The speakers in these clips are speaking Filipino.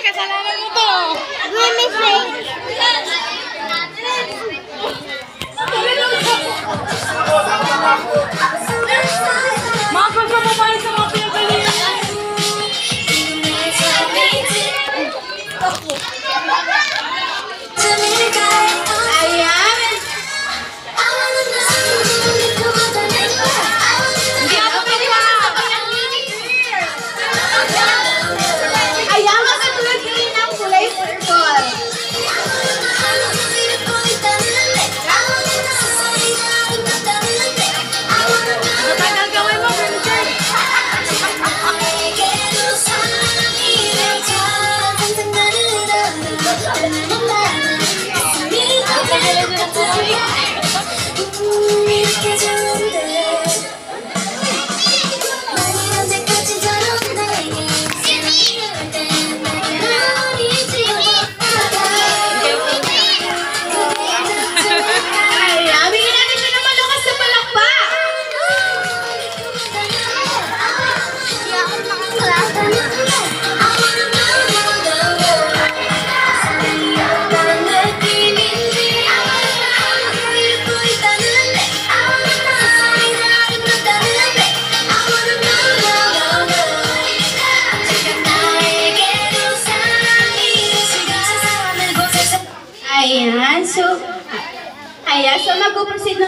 kasalanan mo to. Mimi fake. Mapagpa mo pa sa mga pinagaling. Ayan. Hindi ako pinipasasabayan. Ayan, makatulad kayo ng kulay purple. Matagal gawin mo, Vincent. Ayan, bigyan natin siya ng malakas na palakpak. Ayan, so mag-proceed na.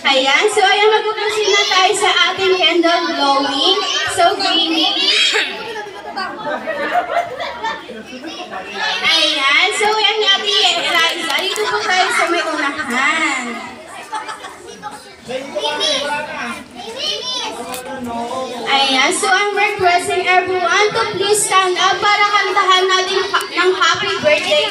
Ayan, so mag-proceed na tayo sa ating candle blowing. So, greening. Ayan, so yan ni Ate Eliza. Dito po tayo sa may unahan. Ayan, so I'm requesting everyone to please stand up para kantahan natin ng happy birthday